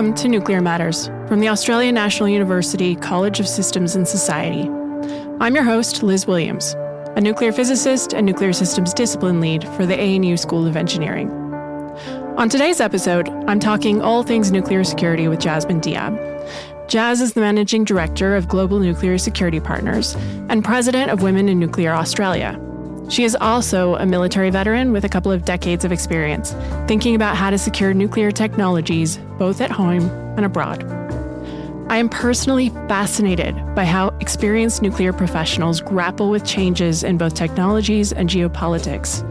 Welcome to Nuclear Matters from the Australian National University College of Systems and Society. I'm your host, Liz Williams, a nuclear physicist and nuclear systems discipline lead for the ANU School of Engineering. On today's episode, I'm talking all things nuclear security with Jasmin Diab. Jaz is the Managing Director of Global Nuclear Security Partners and President of Women in Nuclear Australia. She is also a military veteran with a couple of decades of experience, thinking about how to secure nuclear technologies both at home and abroad. I am personally fascinated by how experienced nuclear professionals grapple with changes in both technologies and geopolitics.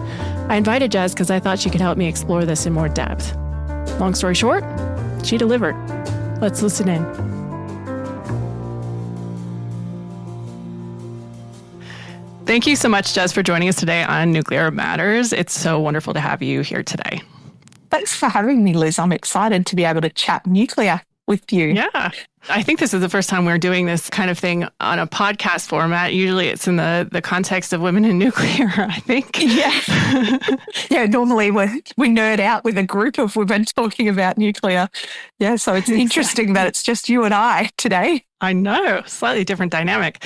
I invited Jaz because I thought she could help me explore this in more depth. Long story short, she delivered. Let's listen in. Thank you so much, Jaz, for joining us today on Nuclear Matters. It's so wonderful to have you here today. Thanks for having me, Liz. I'm excited to be able to chat nuclear with you. Yeah. I think this is the first time we're doing this kind of thing on a podcast format. Usually it's in the context of women in nuclear, I think. Yeah. Yeah, normally we nerd out with a group of women talking about nuclear. Yeah, so it's interesting that it's just you and I today. I know, slightly different dynamic.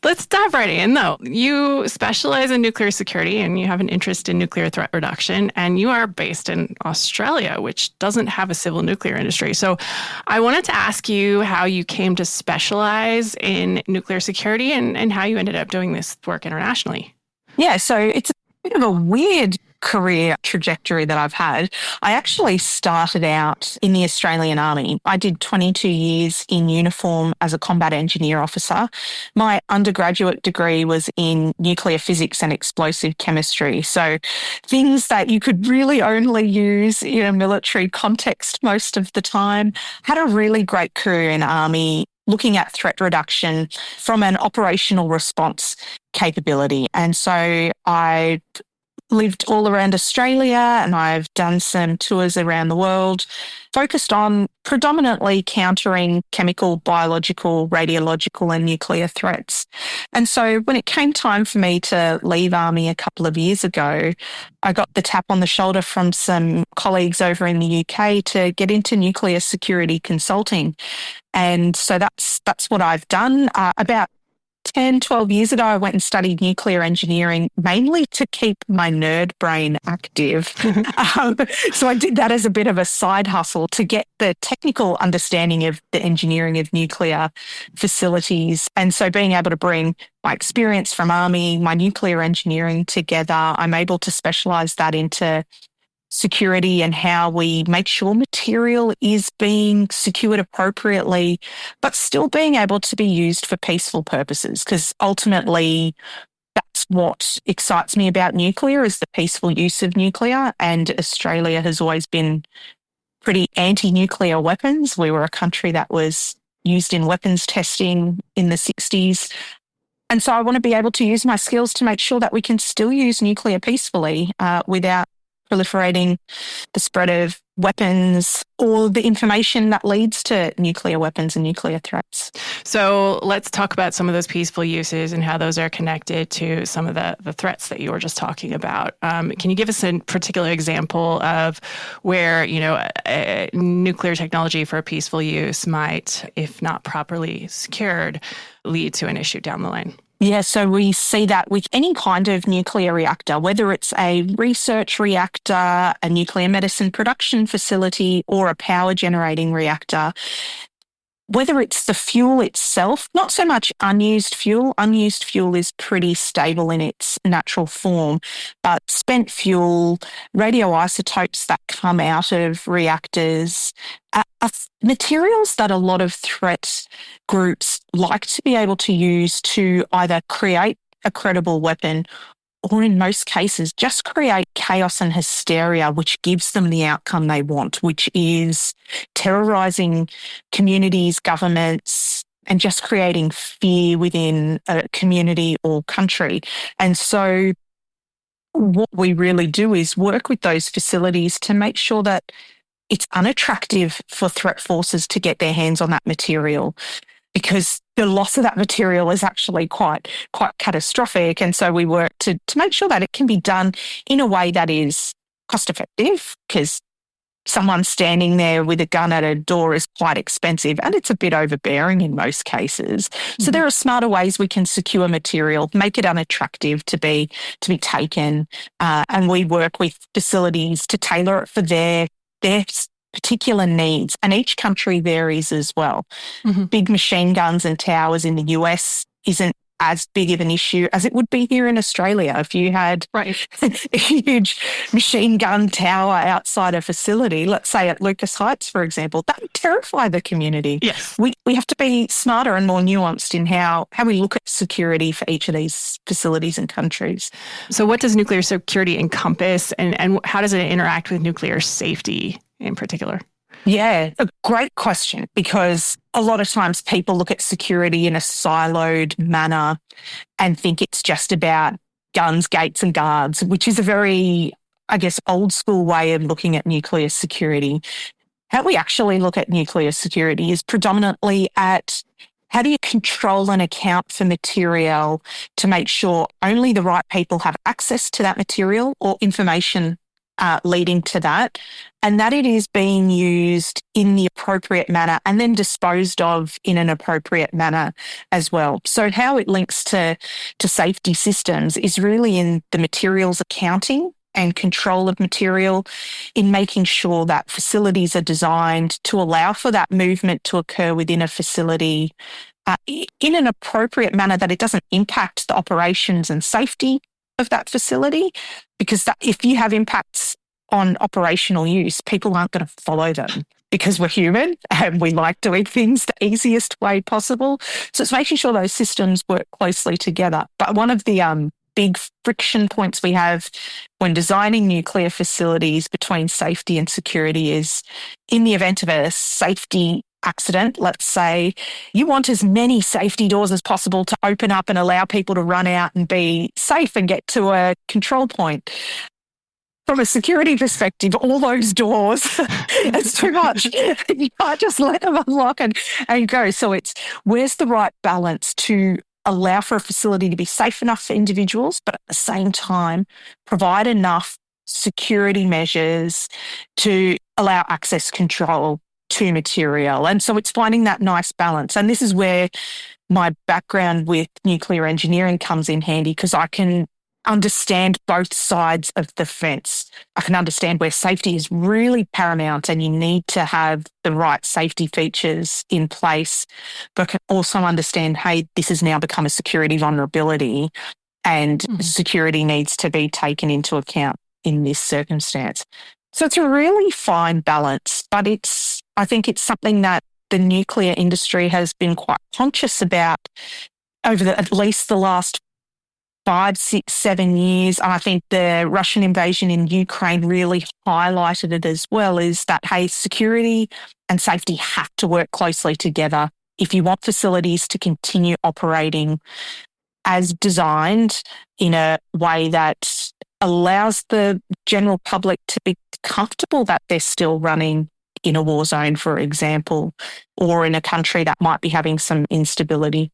Let's dive right in, though. You specialize in nuclear security and you have an interest in nuclear threat reduction, and you are based in Australia, which doesn't have a civil nuclear industry. So I wanted to ask you how you came to specialize in nuclear security and how you ended up doing this work internationally. Yeah, so it's a bit of a weird career trajectory that I've had. I actually started out in the Australian Army. I did 22 years in uniform as a combat engineer officer. My undergraduate degree was in nuclear physics and explosive chemistry. So things that you could really only use in a military context most of the time. Had a really great career in Army looking at threat reduction from an operational response capability. And so I lived all around Australia and I've done some tours around the world, focused on predominantly countering chemical, biological, radiological and nuclear threats. And so when it came time for me to leave Army a couple of years ago, I got the tap on the shoulder from some colleagues over in the UK to get into nuclear security consulting. And so that's what I've done. About 10, 12 years ago, I went and studied nuclear engineering, mainly to keep my nerd brain active. So I did that as a bit of a side hustle to get the technical understanding of the engineering of nuclear facilities. And so being able to bring my experience from Army, my nuclear engineering together, I'm able to specialise that into security and how we make sure material is being secured appropriately, but still being able to be used for peaceful purposes. Because ultimately, that's what excites me about nuclear is the peaceful use of nuclear. And Australia has always been pretty anti-nuclear weapons. We were a country that was used in weapons testing in the 60s. And so I want to be able to use my skills to make sure that we can still use nuclear peacefully without proliferating the spread of weapons or the information that leads to nuclear weapons and nuclear threats. So let's talk about some of those peaceful uses and how those are connected to some of the threats that you were just talking about. Can you give us a particular example of where, nuclear technology for peaceful use might, if not properly secured, lead to an issue down the line? Yeah, so we see that with any kind of nuclear reactor, whether it's a research reactor, a nuclear medicine production facility, or a power generating reactor. Whether it's the fuel itself, not so much unused fuel. Unused fuel is pretty stable in its natural form, but spent fuel, radioisotopes that come out of reactors, are materials that a lot of threat groups like to be able to use to either create a credible weapon or in most cases, just create chaos and hysteria, which gives them the outcome they want, which is terrorizing communities, governments, and just creating fear within a community or country. And so what we really do is work with those facilities to make sure that it's unattractive for threat forces to get their hands on that material, because the loss of that material is actually quite catastrophic. And so we work to make sure that it can be done in a way that is cost effective, because someone standing there with a gun at a door is quite expensive and it's a bit overbearing in most cases. So there are smarter ways we can secure material, make it unattractive to be taken, and we work with facilities to tailor it for their particular needs. And each country varies as well. Big machine guns and towers in the US isn't as big of an issue as it would be here in Australia. If you had a huge machine gun tower outside a facility, let's say at Lucas Heights, for example, that would terrify the community. Yes. We have to be smarter and more nuanced in how we look at security for each of these facilities and countries. So what does nuclear security encompass, and how does it interact with nuclear safety in particular? Yeah, a great question, because a lot of times people look at security in a siloed manner and think it's just about guns, gates and guards, which is a very, I guess, old school way of looking at nuclear security. How we actually look at nuclear security is predominantly at how do you control and account for material to make sure only the right people have access to that material or information leading to that, and that it is being used in the appropriate manner and then disposed of in an appropriate manner as well. So how it links to safety systems is really in the materials accounting and control of material, in making sure that facilities are designed to allow for that movement to occur within a facility in an appropriate manner, that it doesn't impact the operations and safety of that facility, because if you have impacts on operational use, people aren't going to follow them, because we're human and we like doing things the easiest way possible. So it's making sure those systems work closely together. But one of the big friction points we have when designing nuclear facilities between safety and security is, in the event of a safety accident, let's say, you want as many safety doors as possible to open up and allow people to run out and be safe and get to a control point. From a security perspective, all those doors, it's too much. You can't just let them unlock and go. So it's, where's the right balance to allow for a facility to be safe enough for individuals, but at the same time provide enough security measures to allow access control to material. And so it's finding that nice balance. And this is where my background with nuclear engineering comes in handy, because I can understand both sides of the fence. I can understand where safety is really paramount and you need to have the right safety features in place, but can also understand, hey, this has now become a security vulnerability and security needs to be taken into account in this circumstance. So it's a really fine balance, but I think it's something that the nuclear industry has been quite conscious about over at least the last 5, 6, 7 years. And I think the Russian invasion in Ukraine really highlighted it as well, is that, hey, security and safety have to work closely together if you want facilities to continue operating as designed in a way that allows the general public to be comfortable that they're still running in a war zone, for example, or in a country that might be having some instability.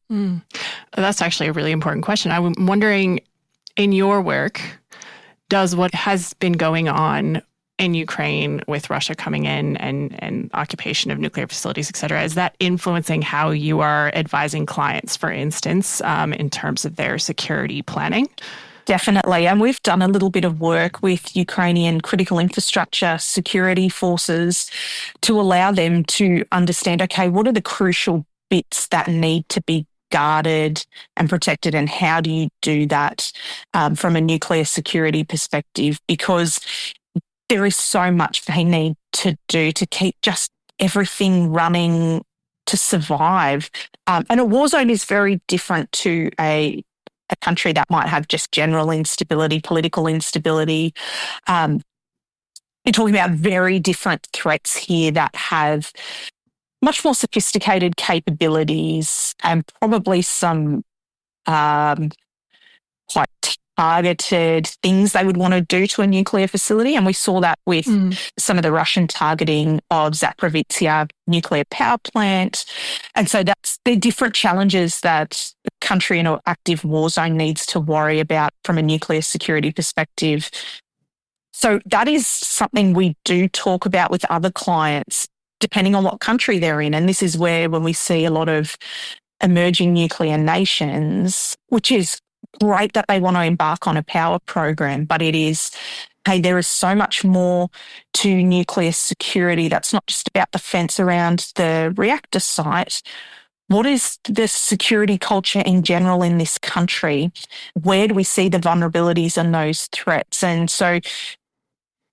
That's actually a really important question. I'm wondering, in your work, does what has been going on in Ukraine with Russia coming in and occupation of nuclear facilities, et cetera, is that influencing how you are advising clients, for instance, in terms of their security planning? Definitely. And we've done a little bit of work with Ukrainian critical infrastructure security forces to allow them to understand, okay, what are the crucial bits that need to be guarded and protected, and how do you do that from a nuclear security perspective? Because there is so much they need to do to keep just everything running to survive. And a war zone is very different to a country that might have just general instability, political instability. We're talking about very different threats here that have much more sophisticated capabilities and probably some quite targeted things they would want to do to a nuclear facility. And we saw that with some of the Russian targeting of Zaporizhzhia nuclear power plant. And so they're different challenges that a country in an active war zone needs to worry about from a nuclear security perspective. So that is something we do talk about with other clients, depending on what country they're in. And this is where when we see a lot of emerging nuclear nations, which is great that they want to embark on a power program, but it is, hey, there is so much more to nuclear security. That's not just about the fence around the reactor site. What is the security culture in general in this country? Where do we see the vulnerabilities and those threats? And so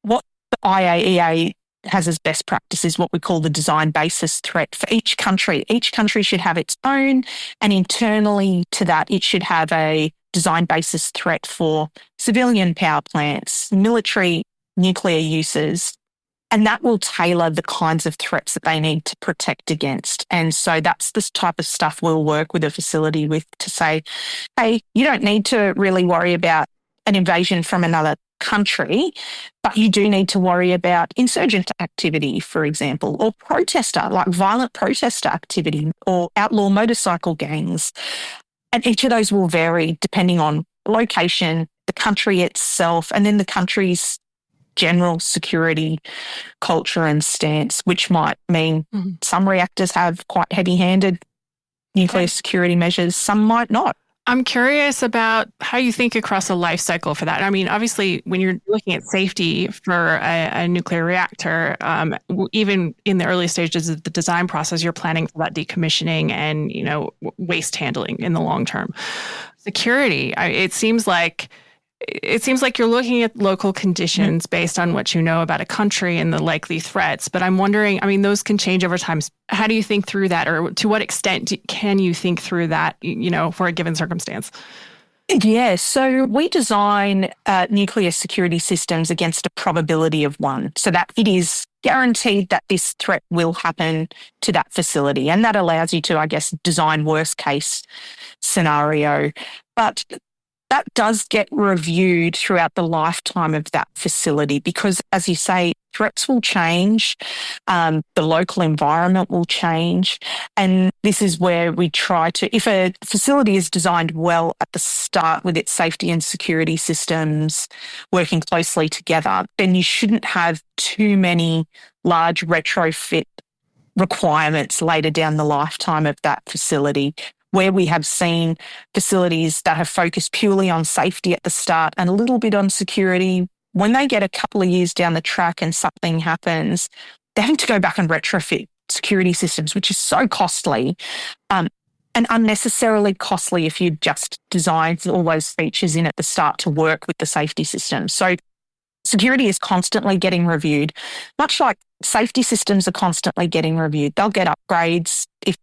what the IAEA has as best practice is what we call the design basis threat for each country. Each country should have its own, and internally to that, it should have a design basis threat for civilian power plants, military nuclear uses, and that will tailor the kinds of threats that they need to protect against. And so that's the type of stuff we'll work with a facility with to say, hey, you don't need to really worry about an invasion from another country, but you do need to worry about insurgent activity, for example, or protester, like violent protester activity, or outlaw motorcycle gangs. And each of those will vary depending on location, the country itself, and then the country's general security culture and stance, which might mean some reactors have quite heavy-handed nuclear security measures, some might not. I'm curious about how you think across a life cycle for that. I mean, obviously, when you're looking at safety for a nuclear reactor, even in the early stages of the design process, you're planning for that decommissioning and, waste handling in the long term. Security, it seems like you're looking at local conditions based on what you know about a country and the likely threats. But I'm wondering, I mean, those can change over time. How do you think through that, or to what extent can you think through that, for a given circumstance? Yeah, so we design nuclear security systems against a probability of 1, so that it is guaranteed that this threat will happen to that facility. And that allows you to, I guess, design worst case scenario. But that does get reviewed throughout the lifetime of that facility because, as you say, threats will change, the local environment will change, and this is where we try to, if a facility is designed well at the start with its safety and security systems working closely together, then you shouldn't have too many large retrofit requirements later down the lifetime of that facility. Where we have seen facilities that have focused purely on safety at the start and a little bit on security, when they get a couple of years down the track and something happens, they're having to go back and retrofit security systems, which is so costly and unnecessarily costly if you just design all those features in at the start to work with the safety system. So security is constantly getting reviewed, much like safety systems are constantly getting reviewed. They'll get upgrades if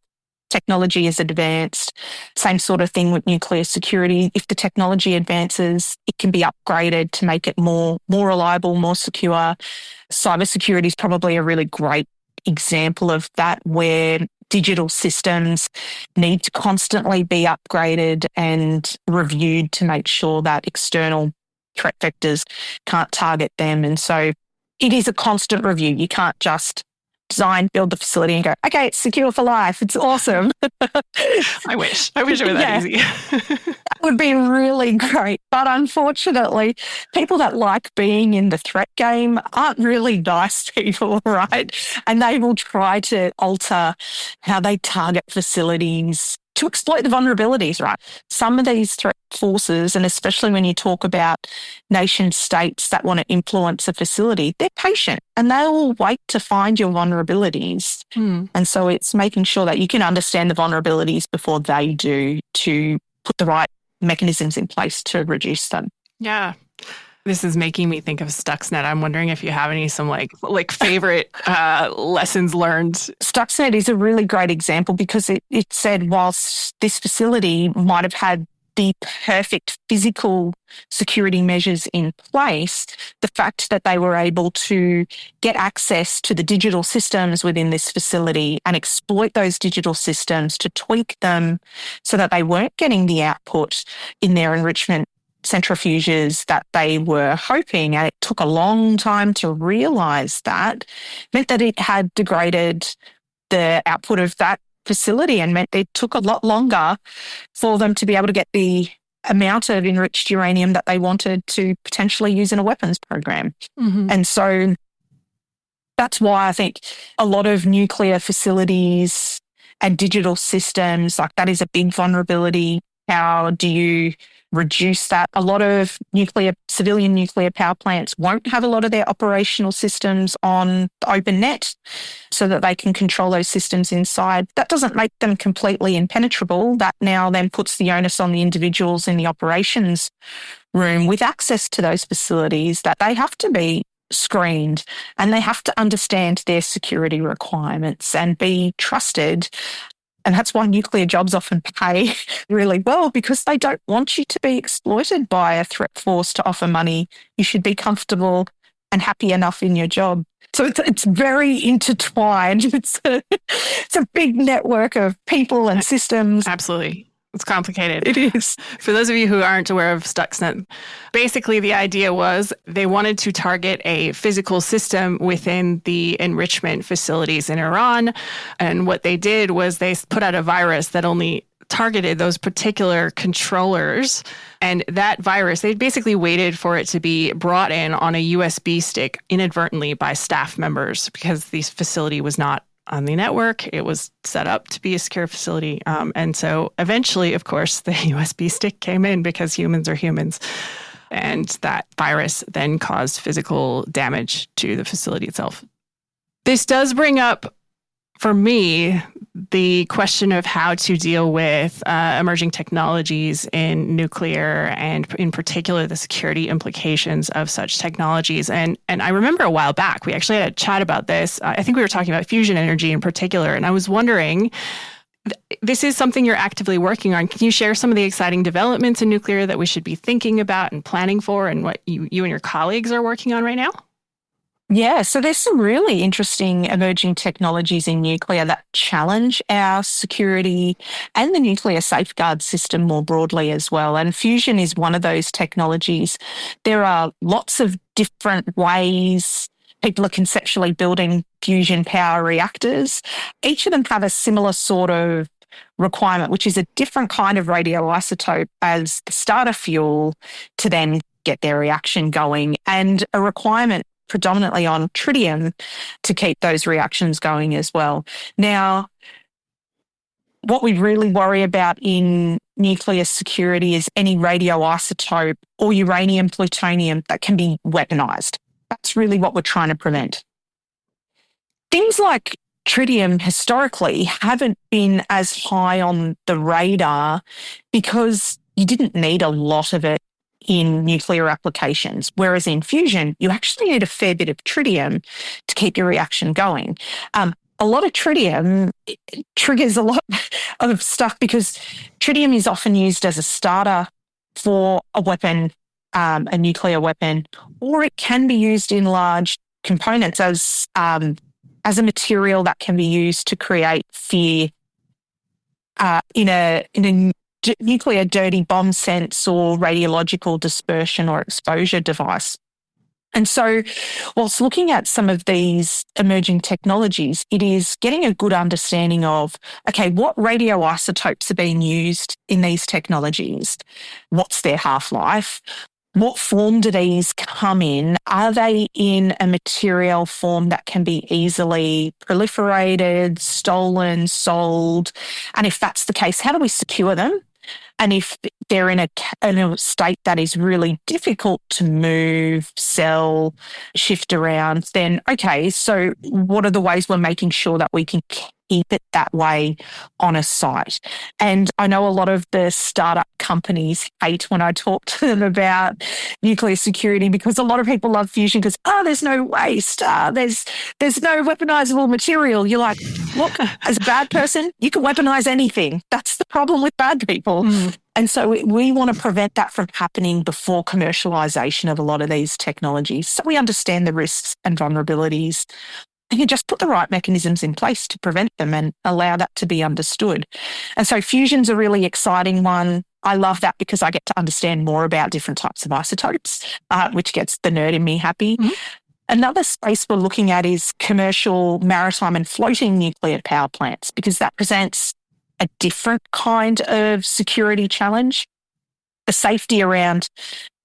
technology is advanced. Same sort of thing with nuclear security. If the technology advances, it can be upgraded to make it more reliable, more secure. Cybersecurity is probably a really great example of that, where digital systems need to constantly be upgraded and reviewed to make sure that external threat vectors can't target them. And so it is a constant review. You can't just design, build the facility and go, okay, it's secure for life. It's awesome. I wish it were that easy. That would be really great. But unfortunately, people that like being in the threat game aren't really nice people, right? And they will try to alter how they target facilities to exploit the vulnerabilities, right? Some of these threat forces, and especially when you talk about nation states that want to influence a facility, they're patient and they will wait to find your vulnerabilities. And so it's making sure that you can understand the vulnerabilities before they do, to put the right mechanisms in place to reduce them. Yeah. This is making me think of Stuxnet. I'm wondering if you have some favorite lessons learned. Stuxnet is a really great example because it said whilst this facility might have had the perfect physical security measures in place, the fact that they were able to get access to the digital systems within this facility and exploit those digital systems to tweak them so that they weren't getting the output in their enrichment centrifuges that they were hoping, and it took a long time to realise that, meant that it had degraded the output of that facility and meant it took a lot longer for them to be able to get the amount of enriched uranium that they wanted to potentially use in a weapons program. Mm-hmm. And so that's why I think a lot of nuclear facilities and digital systems, like that is a big vulnerability. How do you reduce that? A lot of civilian nuclear power plants won't have a lot of their operational systems on the open net so that they can control those systems inside. That doesn't make them completely impenetrable. That now then puts the onus on the individuals in the operations room with access to those facilities that they have to be screened and they have to understand their security requirements and be trusted. And that's why nuclear jobs often pay really well, because they don't want you to be exploited by a threat force to offer money. You should be comfortable and happy enough in your job. So it's very intertwined. It's a big network of people and systems. Absolutely. It's complicated. It is. For those of you who aren't aware of Stuxnet, basically the idea was they wanted to target a physical system within the enrichment facilities in Iran. And what they did was they put out a virus that only targeted those particular controllers. And that virus, they basically waited for it to be brought in on a USB stick inadvertently by staff members because this facility was not on the network. It was set up to be a secure facility. And so eventually, of course, the USB stick came in because humans are humans. And that virus then caused physical damage to the facility itself. This does bring up, for me, the question of how to deal with emerging technologies in nuclear and in particular the security implications of such technologies. And I remember a while back, we actually had a chat about this. I think we were talking about fusion energy in particular. And I was wondering, this is something you're actively working on. Can you share some of the exciting developments in nuclear that we should be thinking about and planning for and what you and your colleagues are working on right now? Yeah, so there's some really interesting emerging technologies in nuclear that challenge our security and the nuclear safeguard system more broadly as well. And fusion is one of those technologies. There are lots of different ways people are conceptually building fusion power reactors. Each of them have a similar sort of requirement, which is a different kind of radioisotope as the starter fuel to then get their reaction going, and a requirement predominantly on tritium to keep those reactions going as well. Now, what we really worry about in nuclear security is any radioisotope or uranium, plutonium that can be weaponized. That's really what we're trying to prevent. Things like tritium historically haven't been as high on the radar because you didn't need a lot of it in nuclear applications, whereas in fusion, you actually need a fair bit of tritium to keep your reaction going. A lot of tritium triggers a lot of stuff because tritium is often used as a starter for a weapon, a nuclear weapon, or it can be used in large components as a material that can be used to create fear in a nuclear dirty bomb sense or radiological dispersion or exposure device. And so whilst looking at some of these emerging technologies, it is getting a good understanding of, okay, what radioisotopes are being used in these technologies? What's their half-life? What form do these come in? Are they in a material form that can be easily proliferated, stolen, sold? And if that's the case, how do we secure them? And if they're in a state that is really difficult to move, sell, shift around, then okay, so what are the ways we're making sure that we can keep it that way on a site? And I know a lot of the startup companies hate when I talk to them about nuclear security because a lot of people love fusion because, there's no waste, there's no weaponizable material. You're like, look, as a bad person, you can weaponize anything. That's the problem with bad people. And so we want to prevent that from happening before commercialization of a lot of these technologies. So we understand the risks and vulnerabilities and you just put the right mechanisms in place to prevent them and allow that to be understood. And so fusion's a really exciting one. I love that because I get to understand more about different types of isotopes, which gets the nerd in me happy. Mm-hmm. Another space we're looking at is commercial maritime and floating nuclear power plants because that presents a different kind of security challenge. the safety around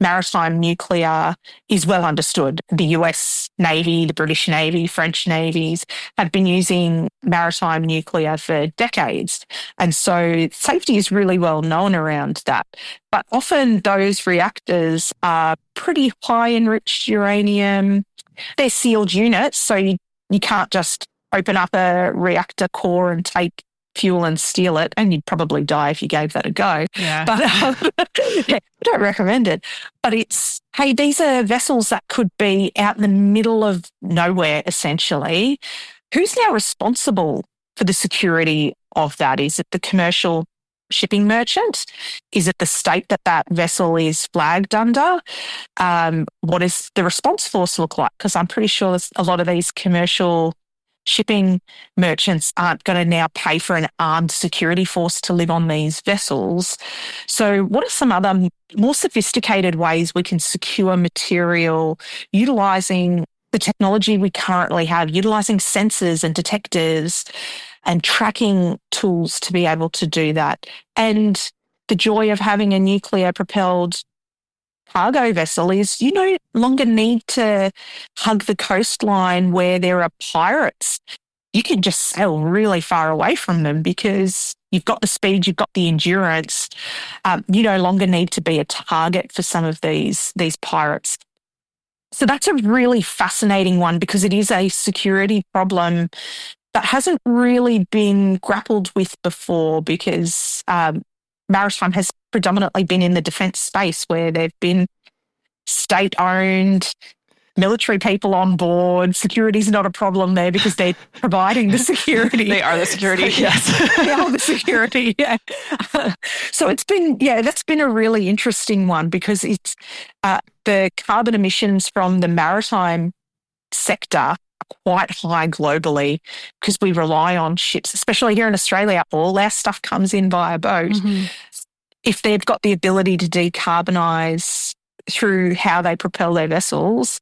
maritime nuclear is well understood. The US Navy, the British Navy, French navies have been using maritime nuclear for decades. And so safety is really well known around that. But often those reactors are pretty high enriched uranium. They're sealed units, so you can't just open up a reactor core and take fuel and steal it, and you'd probably die if you gave that a go. Yeah. But I don't recommend it. But it's, hey, these are vessels that could be out in the middle of nowhere, essentially. Who's now responsible for the security of that? Is it the commercial shipping merchant? Is it the state that that vessel is flagged under? What does the response force look like? Because I'm pretty sure a lot of these commercial shipping merchants aren't going to now pay for an armed security force to live on these vessels. So what are some other more sophisticated ways we can secure material utilising the technology we currently have, utilising sensors and detectors and tracking tools to be able to do that? And the joy of having a nuclear-propelled cargo vessel is you no longer need to hug the coastline where there are pirates. You can just sail really far away from them because you've got the speed, you've got the endurance. You no longer need to be a target for some of these pirates. So that's a really fascinating one because it is a security problem that hasn't really been grappled with before because maritime has predominantly been in the defence space where they've been state-owned, military people on board. Security is not a problem there because they're providing the security. They are the security, So, yes. They are the security, yeah. So it's been, that's been a really interesting one because it's the carbon emissions from the maritime sector are quite high globally because we rely on ships, especially here in Australia. All our stuff comes in via boat. Mm-hmm. If they've got the ability to decarbonise through how they propel their vessels,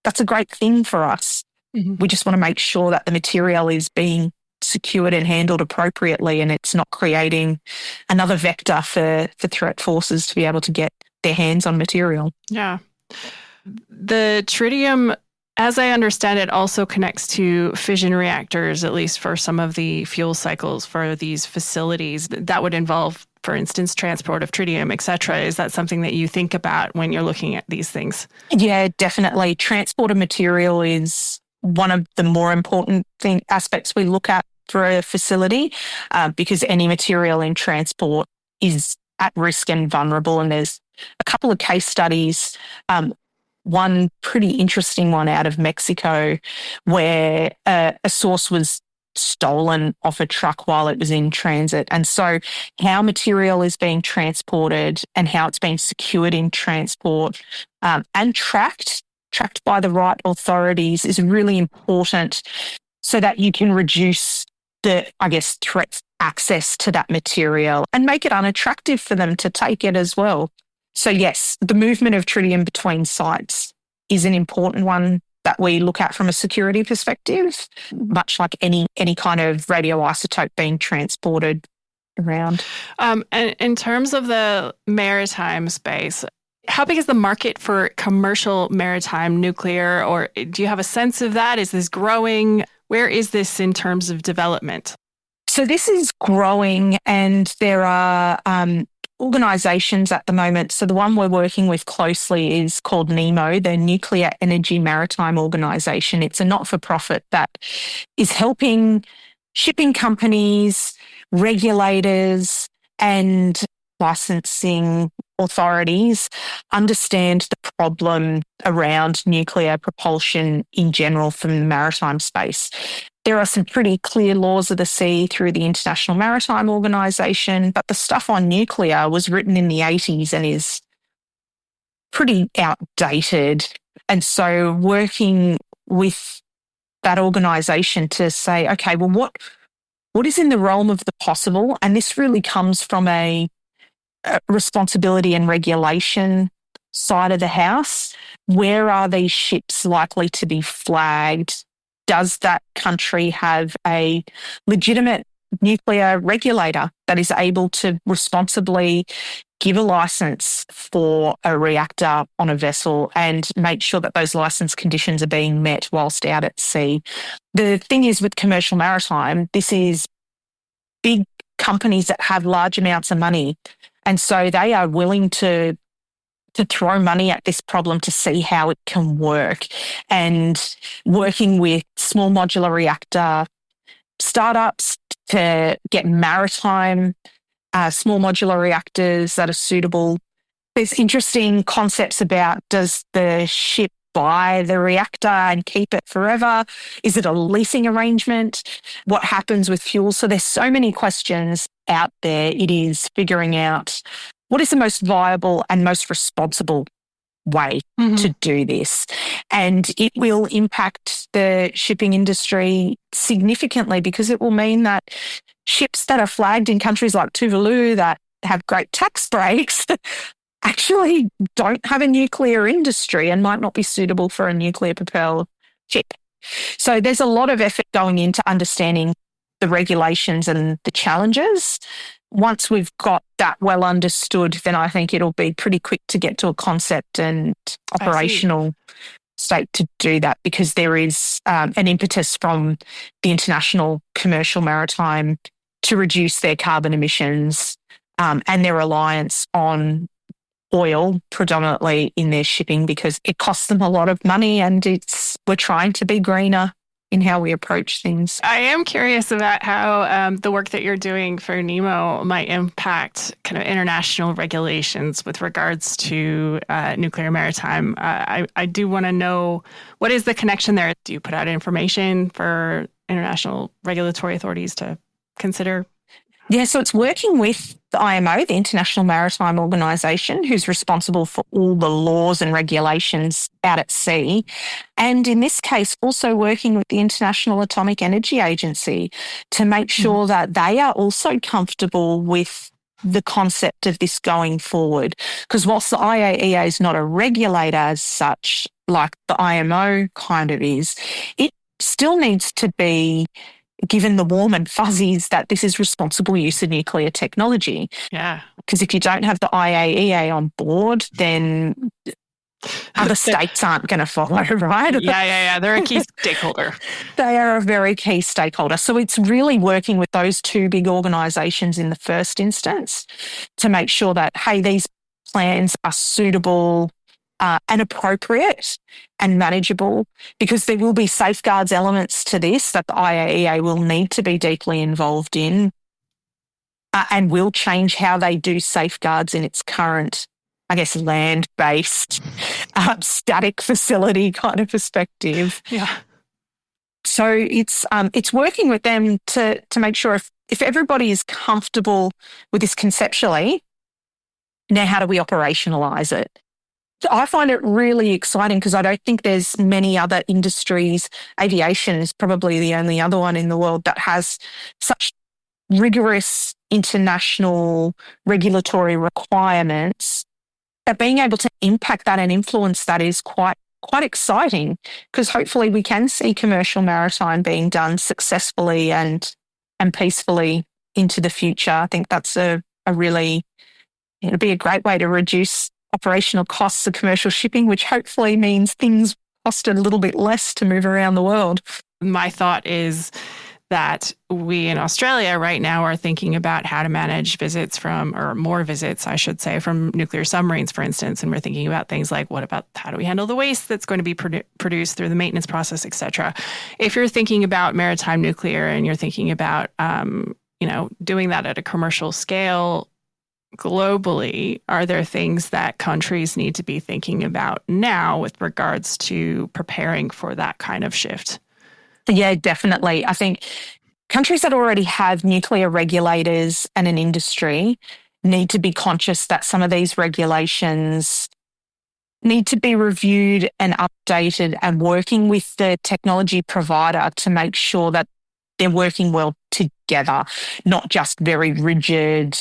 that's a great thing for us. Mm-hmm. We just want to make sure that the material is being secured and handled appropriately and it's not creating another vector for threat forces to be able to get their hands on material. Yeah. The tritium, as I understand it, also connects to fission reactors, at least for some of the fuel cycles for these facilities. That would involve, for instance, transport of tritium, et cetera. Is that something that you think about when you're looking at these things? Yeah, definitely. Transport of material is one of the more important aspects we look at for a facility because any material in transport is at risk and vulnerable. And there's a couple of case studies, one pretty interesting one out of Mexico where a source was stolen off a truck while it was in transit. And so how material is being transported and how it's being secured in transport and tracked by the right authorities is really important so that you can reduce the, threat access to that material and make it unattractive for them to take it as well. So yes, the movement of tritium between sites is an important one that we look at from a security perspective, much like any kind of radioisotope being transported around. And in terms of the maritime space, how big is the market for commercial maritime nuclear, or do you have a sense of that? Is this growing? Where is this in terms of development? So this is growing and there are organisations at the moment. So the one we're working with closely is called NEMO, the Nuclear Energy Maritime Organisation. It's a not-for-profit that is helping shipping companies, regulators and licensing authorities understand the problem around nuclear propulsion in general from the maritime space. There are some pretty clear laws of the sea through the International Maritime Organisation, but the stuff on nuclear was written in the 80s and is pretty outdated. And so working with that organisation to say, okay, well, what is in the realm of the possible? And this really comes from a responsibility and regulation side of the house. Where are these ships likely to be flagged? Does that country have a legitimate nuclear regulator that is able to responsibly give a license for a reactor on a vessel and make sure that those license conditions are being met whilst out at sea. The thing is with commercial maritime, this is big companies that have large amounts of money. And so they are willing to throw money at this problem to see how it can work. And working with small modular reactor startups to get maritime small modular reactors that are suitable. There's interesting concepts about, does the ship buy the reactor and keep it forever? Is it a leasing arrangement? What happens with fuel? So there's so many questions out there. It is figuring out what is the most viable and most responsible way to do this. And it will impact the shipping industry significantly because it will mean that ships that are flagged in countries like Tuvalu that have great tax breaks actually don't have a nuclear industry and might not be suitable for a nuclear propelled ship. So there's a lot of effort going into understanding the regulations and the challenges. Once we've got that well understood, then I think it'll be pretty quick to get to a concept and operational state to do that, because there is an impetus from the international commercial maritime to reduce their carbon emissions and their reliance on oil predominantly in their shipping, because it costs them a lot of money, and we're trying to be greener in how we approach things. I am curious about how the work that you're doing for NEMO might impact kind of international regulations with regards to nuclear maritime. I do want to know, what is the connection there? Do you put out information for international regulatory authorities to consider? Yeah, so it's working with the IMO, the International Maritime Organization, who's responsible for all the laws and regulations out at sea. And in this case, also working with the International Atomic Energy Agency to make sure that they are also comfortable with the concept of this going forward. Because whilst the IAEA is not a regulator as such, like the IMO kind of is, it still needs to be given the warm and fuzzies that this is responsible use of nuclear technology. Yeah. Because if you don't have the IAEA on board, then other states aren't going to follow, right? Yeah. They're a key stakeholder. They are a very key stakeholder. So it's really working with those two big organisations in the first instance to make sure that, hey, these plans are suitable and appropriate and manageable, because there will be safeguards elements to this that the IAEA will need to be deeply involved in and will change how they do safeguards in its current, I guess, land-based, static facility kind of perspective. Yeah. So it's working with them to make sure if everybody is comfortable with this conceptually, now how do we operationalise it? I find it really exciting because I don't think there's many other industries. Aviation is probably the only other one in the world that has such rigorous international regulatory requirements, that being able to impact that and influence that is quite exciting, because hopefully we can see commercial maritime being done successfully and peacefully into the future. I think that's it'll be a great way to reduce operational costs of commercial shipping, which hopefully means things cost a little bit less to move around the world. My thought is that we in Australia right now are thinking about how to manage visits or more visits, I should say, from nuclear submarines, for instance. And we're thinking about things like, what about how do we handle the waste that's going to be produced through the maintenance process, et cetera. If you're thinking about maritime nuclear and you're thinking about, doing that at a commercial scale, globally, are there things that countries need to be thinking about now with regards to preparing for that kind of shift? Yeah, definitely. I think countries that already have nuclear regulators and an industry need to be conscious that some of these regulations need to be reviewed and updated, and working with the technology provider to make sure that they're working well together, not just very rigid,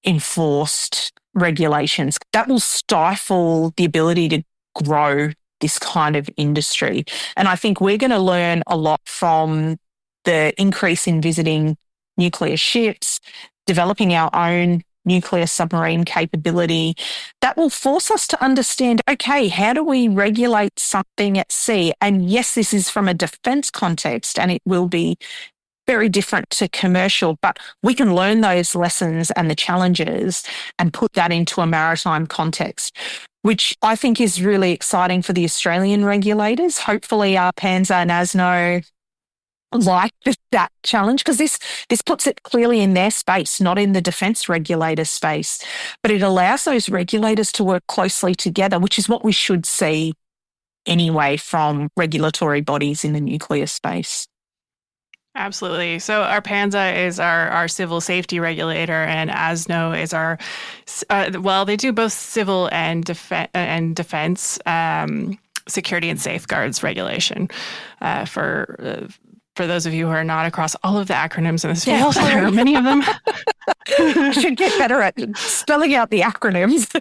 enforced regulations. That will stifle the ability to grow this kind of industry. And I think we're going to learn a lot from the increase in visiting nuclear ships, developing our own nuclear submarine capability, that will force us to understand, okay, how do we regulate something at sea? And yes, this is from a defence context and it will be very different to commercial, but we can learn those lessons and the challenges and put that into a maritime context, which I think is really exciting for the Australian regulators. Hopefully our PANZA and ASNO like that challenge, because this puts it clearly in their space, not in the defence regulator space, but it allows those regulators to work closely together, which is what we should see anyway from regulatory bodies in the nuclear space. Absolutely. So our PANZA is our civil safety regulator, and ASNO is our, they do both civil and defense security and safeguards regulation for those of you who are not across all of the acronyms in this field. There are many of them. I should get better at spelling out the acronyms.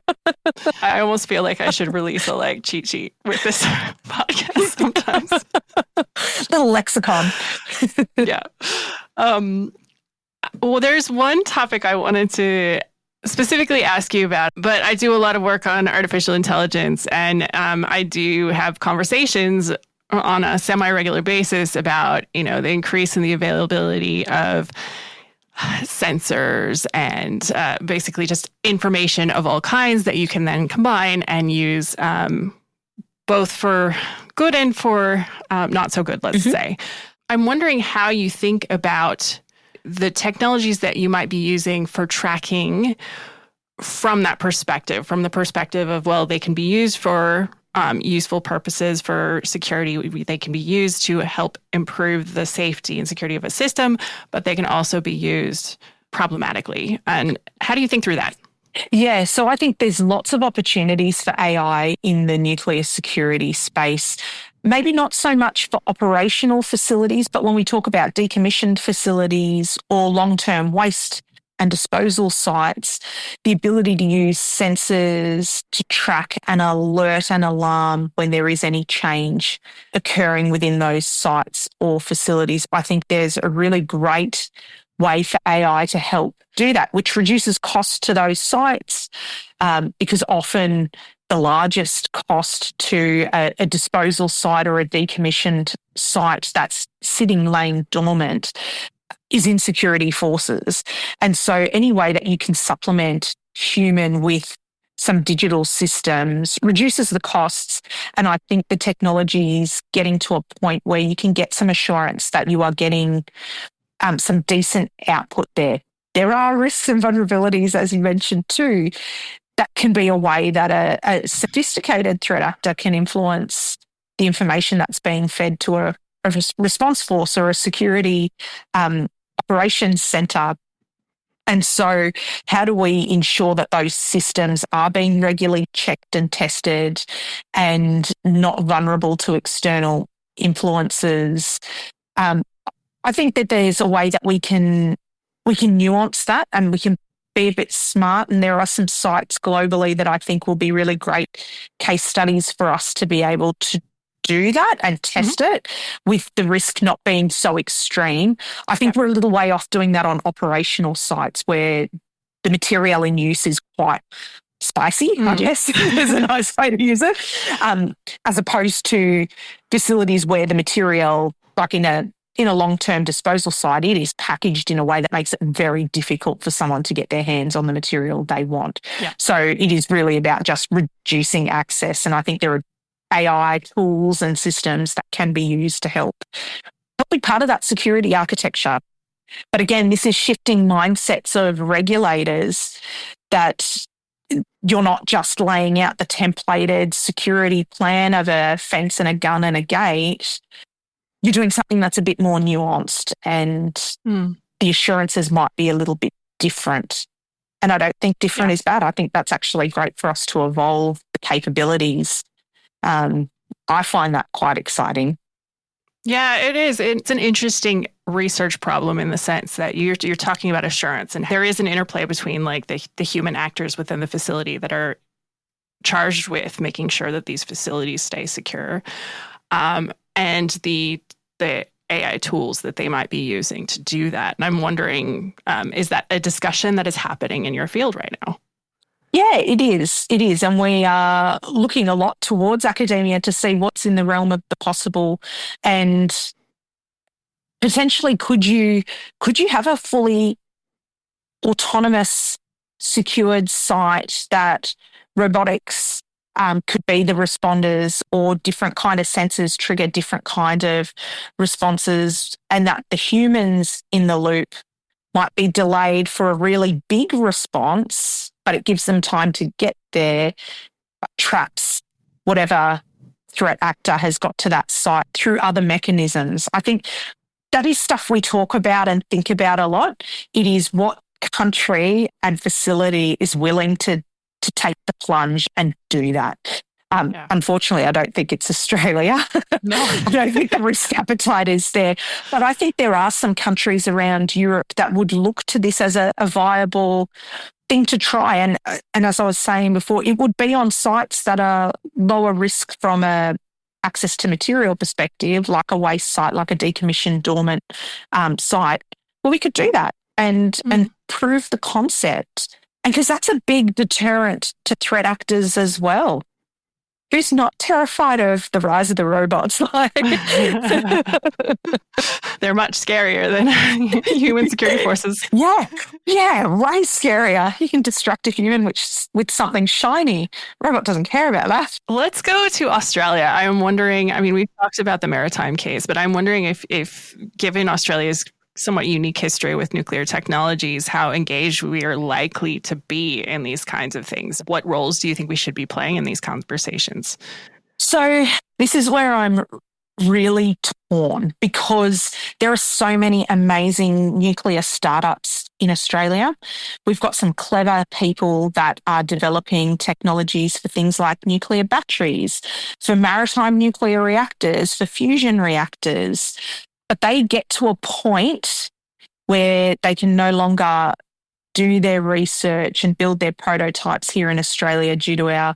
I almost feel like I should release a cheat sheet with this podcast sometimes. Little lexicon. Yeah. Well, there's one topic I wanted to specifically ask you about, but I do a lot of work on artificial intelligence, and I do have conversations on a semi-regular basis about, the increase in the availability of sensors and basically just information of all kinds that you can then combine and use both for good and for not so good, let's say. I'm wondering how you think about the technologies that you might be using for tracking from that perspective, from the perspective of, well, they can be used for useful purposes for security. They can be used to help improve the safety and security of a system, but they can also be used problematically. And how do you think through that? Yeah, so I think there's lots of opportunities for AI in the nuclear security space. Maybe not so much for operational facilities, but when we talk about decommissioned facilities or long-term waste and disposal sites, the ability to use sensors to track and alert and alarm when there is any change occurring within those sites or facilities. I think there's a really great way for AI to help do that, which reduces cost to those sites, because often the largest cost to a disposal site or a decommissioned site that's sitting laying dormant is in security forces. And so any way that you can supplement human with some digital systems reduces the costs. And I think the technology is getting to a point where you can get some assurance that you are getting some decent output there. There are risks and vulnerabilities, as you mentioned too. That can be a way that a sophisticated threat actor can influence the information that's being fed to a response force or a security operations centre. And so how do we ensure that those systems are being regularly checked and tested and not vulnerable to external influences? I think that there's a way that we can nuance that and we can be a bit smart. And there are some sites globally that I think will be really great case studies for us to be able to do that and test it with the risk not being so extreme. I think we're a little way off doing that on operational sites where the material in use is quite spicy, I guess, is a nice way to use it, as opposed to facilities where the material, like in a long-term disposal site, it is packaged in a way that makes it very difficult for someone to get their hands on the material they want. Yeah. So it is really about just reducing access. And I think there are AI tools and systems that can be used to help be part of that security architecture. But again, this is shifting mindsets of regulators that you're not just laying out the templated security plan of a fence and a gun and a gate. You're doing something that's a bit more nuanced, and the assurances might be a little bit different. And I don't think different is bad. I think that's actually great for us to evolve the capabilities. I find that quite exciting. Yeah, it is. It's an interesting research problem in the sense that you're talking about assurance, and there is an interplay between the human actors within the facility that are charged with making sure that these facilities stay secure, and the AI tools that they might be using to do that. And I'm wondering, is that a discussion that is happening in your field right now? Yeah, it is. It is. And we are looking a lot towards academia to see what's in the realm of the possible. And potentially, could you have a fully autonomous, secured site that robotics could be the responders, or different kind of sensors trigger different kind of responses, and that the humans in the loop might be delayed for a really big response, but it gives them time to get there, traps whatever threat actor has got to that site through other mechanisms. I think that is stuff we talk about and think about a lot. It is what country and facility is willing to take the plunge and do that. Unfortunately, I don't think it's Australia. No. I don't think the risk appetite is there. But I think there are some countries around Europe that would look to this as a viable thing to try. And as I was saying before, it would be on sites that are lower risk from a access to material perspective, like a waste site, like a decommissioned dormant site. Well, we could do that and prove the concept. And because that's a big deterrent to threat actors as well. Who's not terrified of the rise of the robots? They're much scarier than human security forces. Yeah, way scarier. You can distract a human with something shiny. Robot doesn't care about that. Let's go to Australia. I'm wondering, I mean, we've talked about the maritime case, but I'm wondering if given Australia's somewhat unique history with nuclear technologies, how engaged we are likely to be in these kinds of things. What roles do you think we should be playing in these conversations? So this is where I'm really torn, because there are so many amazing nuclear startups in Australia. We've got some clever people that are developing technologies for things like nuclear batteries, for maritime nuclear reactors, for fusion reactors. But they get to a point where they can no longer do their research and build their prototypes here in Australia due to our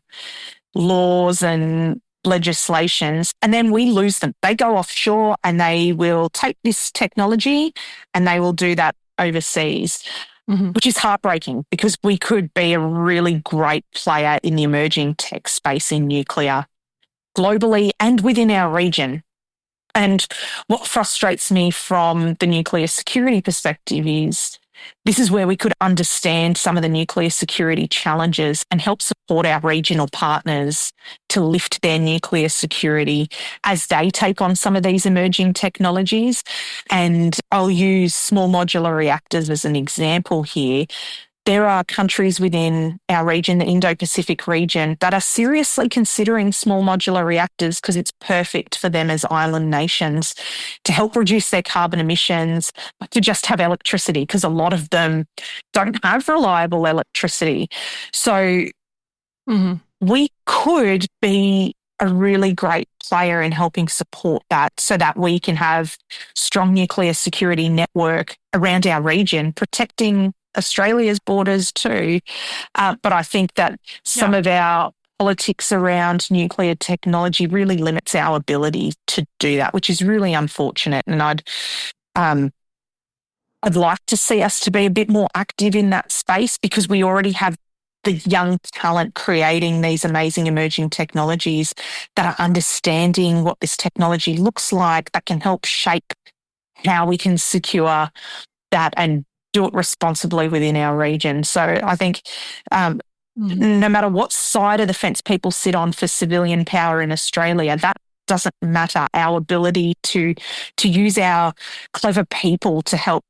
laws and legislations. And then we lose them. They go offshore and they will take this technology and they will do that overseas, which is heartbreaking, because we could be a really great player in the emerging tech space in nuclear globally and within our region. And what frustrates me from the nuclear security perspective is this is where we could understand some of the nuclear security challenges and help support our regional partners to lift their nuclear security as they take on some of these emerging technologies. And I'll use small modular reactors as an example here. There are countries within our region, the Indo-Pacific region, that are seriously considering small modular reactors because it's perfect for them as island nations to help reduce their carbon emissions, but to just have electricity, because a lot of them don't have reliable electricity. So we could be a really great player in helping support that, so that we can have strong nuclear security network around our region, protecting Australia's borders too. But I think that some of our politics around nuclear technology really limits our ability to do that, which is really unfortunate. And I'd like to see us to be a bit more active in that space, because we already have the young talent creating these amazing emerging technologies that are understanding what this technology looks like, that can help shape how we can secure that and do it responsibly within our region. So I think no matter what side of the fence people sit on for civilian power in Australia, that doesn't matter. Our ability to use our clever people to help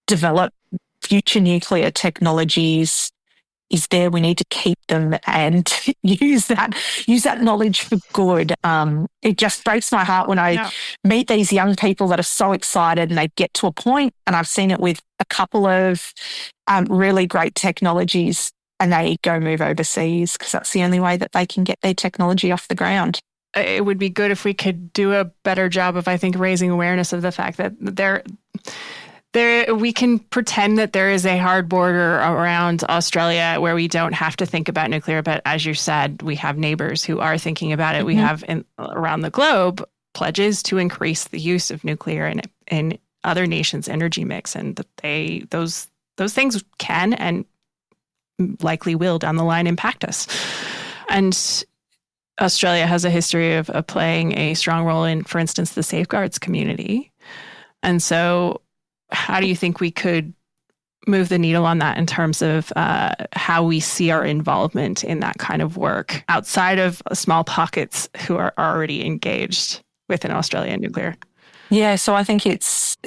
develop future nuclear technologies is there. We need to keep them and use that knowledge for good. It just breaks my heart when I meet these young people that are so excited and they get to a point, and I've seen it with a couple of really great technologies, and they go move overseas because that's the only way that they can get their technology off the ground. It would be good if we could do a better job of, I think, raising awareness of the fact that we can pretend that there is a hard border around Australia where we don't have to think about nuclear. But as you said, we have neighbors who are thinking about it. We have around the globe pledges to increase the use of nuclear in other nations' energy mix, and that those things can and likely will down the line impact us. And Australia has a history of playing a strong role in, for instance, the safeguards community. And so how do you think we could move the needle on that in terms of how we see our involvement in that kind of work outside of small pockets who are already engaged within Australian nuclear? Yeah, so I think it's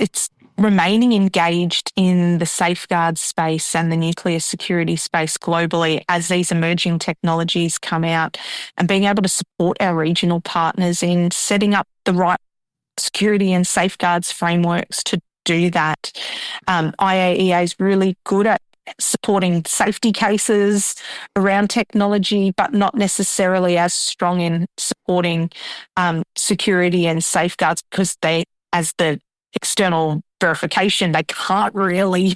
remaining engaged in the safeguard space and the nuclear security space globally as these emerging technologies come out, and being able to support our regional partners in setting up the right security and safeguards frameworks to do that. IAEA is really good at supporting safety cases around technology, but not necessarily as strong in supporting security and safeguards, because they, as the external verification, they can't really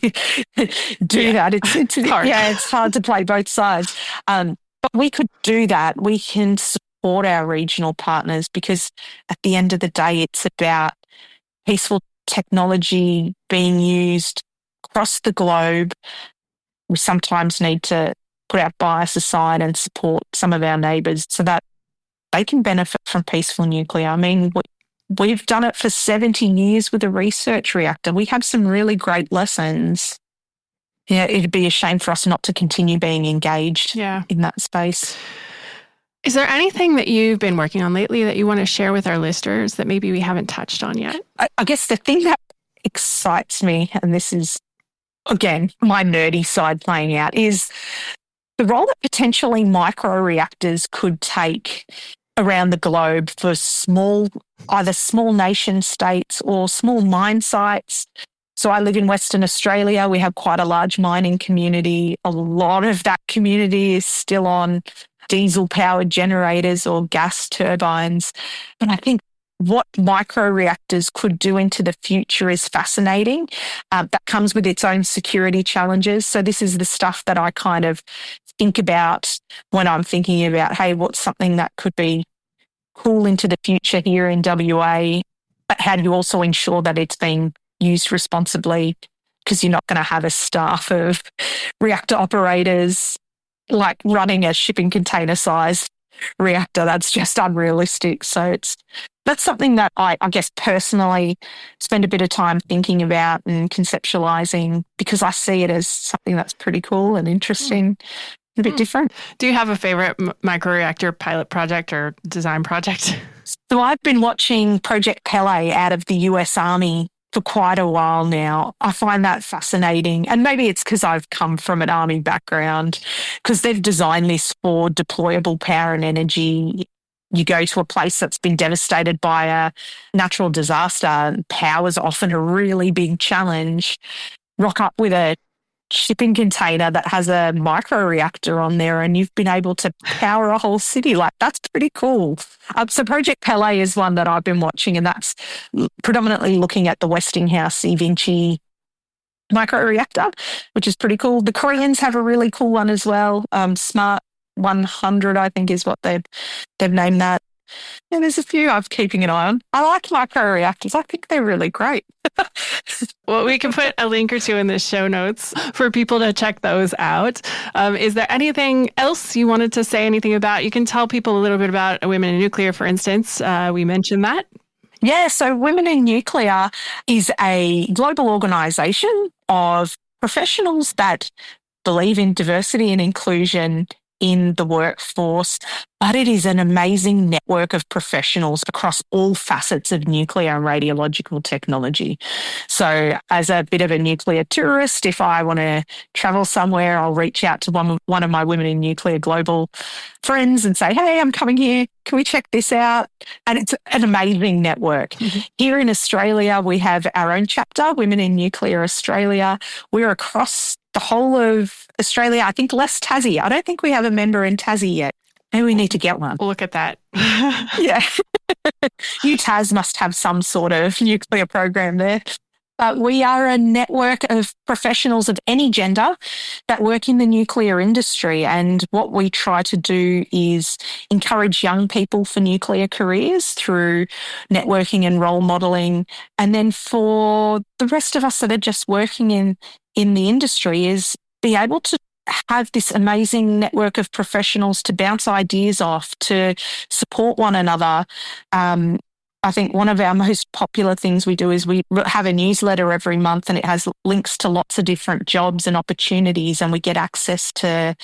do that. It's hard. Yeah, it's hard to play both sides. But we could do that. We can support our regional partners, because at the end of the day, it's about peaceful technology being used across the globe. We sometimes need to put our bias aside and support some of our neighbours so that they can benefit from peaceful nuclear. I mean, we've done it for 70 years with a research reactor. We have some really great lessons. Yeah, it'd be a shame for us not to continue being engaged in that space. Is there anything that you've been working on lately that you want to share with our listeners that maybe we haven't touched on yet? I guess the thing that excites me, and this is, again, my nerdy side playing out, is the role that potentially microreactors could take around the globe for either small nation states or small mine sites. So I live in Western Australia. We have quite a large mining community. A lot of that community is still on diesel-powered generators or gas turbines. And I think what microreactors could do into the future is fascinating. That comes with its own security challenges. So this is the stuff that I kind of think about when I'm thinking about, hey, what's something that could be cool into the future here in WA, but how do you also ensure that it's being used responsibly? Because you're not going to have a staff of reactor operators like running a shipping container sized reactor. That's just unrealistic. So that's something that I guess personally spend a bit of time thinking about and conceptualizing, because I see it as something that's pretty cool and interesting, a bit different. Do you have a favorite microreactor pilot project or design project? So I've been watching Project Pele out of the US Army for quite a while now. I find that fascinating. And maybe it's because I've come from an army background, because they've designed this for deployable power and energy. You go to a place that's been devastated by a natural disaster, power is often a really big challenge. Rock up with a shipping container that has a microreactor on there and you've been able to power a whole city. Like, that's pretty cool. So Project Pele is one that I've been watching, and that's predominantly looking at the Westinghouse E Vinci microreactor, which is pretty cool. The Koreans have a really cool one as well. Smart 100, I think, is what they've named that. And there's a few I'm keeping an eye on. I like microreactors. I think they're really great. Well, we can put a link or two in the show notes for people to check those out. Is there anything else you wanted to say anything about? You can tell people a little bit about Women in Nuclear, for instance. We mentioned that. Yeah, so Women in Nuclear is a global organisation of professionals that believe in diversity and inclusion in the workforce, but it is an amazing network of professionals across all facets of nuclear and radiological technology. So as a bit of a nuclear tourist, if I want to travel somewhere, I'll reach out to one of my Women in Nuclear global friends and say, hey, I'm coming here. Can we check this out? And it's an amazing network. Mm-hmm. Here in Australia, we have our own chapter, Women in Nuclear Australia. We're across the whole of Australia. I think less Tassie. I don't think we have a member in Tassie yet. Maybe we need to get one. Look at that. Yeah. UTAS must have some sort of nuclear program there. But we are a network of professionals of any gender that work in the nuclear industry. And what we try to do is encourage young people for nuclear careers through networking and role modelling. And then for the rest of us that are just working in the industry is be able to have this amazing network of professionals to bounce ideas off, to support one another. I think one of our most popular things we do is we have a newsletter every month, and it has links to lots of different jobs and opportunities, and we get access to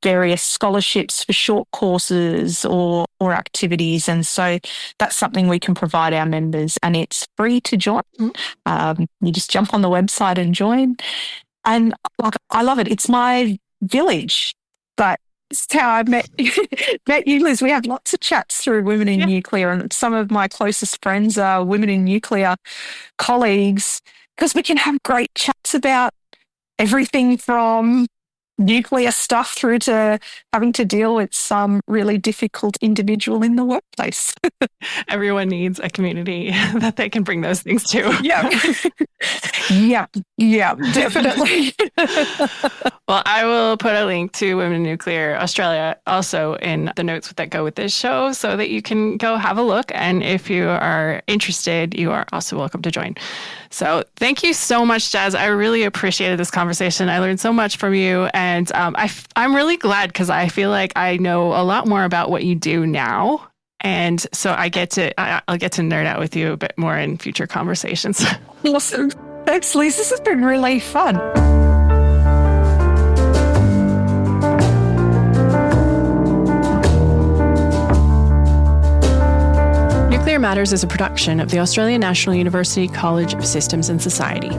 various scholarships for short courses or activities. And so that's something we can provide our members, and it's free to join. You just jump on the website and join. And I love it. It's my village, but it's how I met you, Liz. We have lots of chats through Women in Nuclear, and some of my closest friends are Women in Nuclear colleagues, because we can have great chats about everything from nuclear stuff through to having to deal with some really difficult individual in the workplace. Everyone needs a community that they can bring those things to. Yeah, definitely. Well, I will put a link to Women in Nuclear Australia also in the notes that go with this show so that you can go have a look. And if you are interested, you are also welcome to join. So thank you so much, Jaz. I really appreciated this conversation. I learned so much from you. And I'm really glad because I feel like I know a lot more about what you do now. And so I'll get to nerd out with you a bit more in future conversations. Awesome. Thanks, Liz. This has been really fun. Nuclear Matters is a production of the Australian National University College of Systems and Society.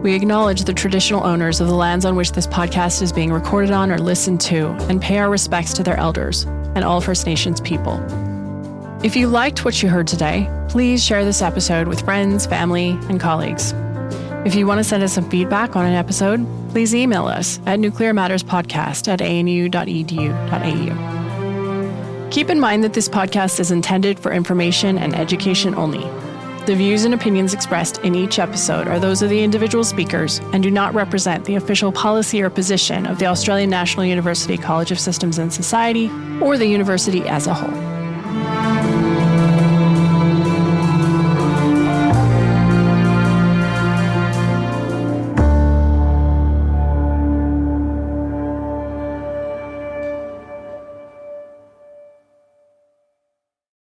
We acknowledge the traditional owners of the lands on which this podcast is being recorded on or listened to, and pay our respects to their elders and all First Nations people. If you liked what you heard today, please share this episode with friends, family, and colleagues. If you want to send us some feedback on an episode, please email us at nuclearmatterspodcast@anu.edu.au. Keep in mind that this podcast is intended for information and education only. The views and opinions expressed in each episode are those of the individual speakers and do not represent the official policy or position of the Australian National University College of Systems and Society or the university as a whole.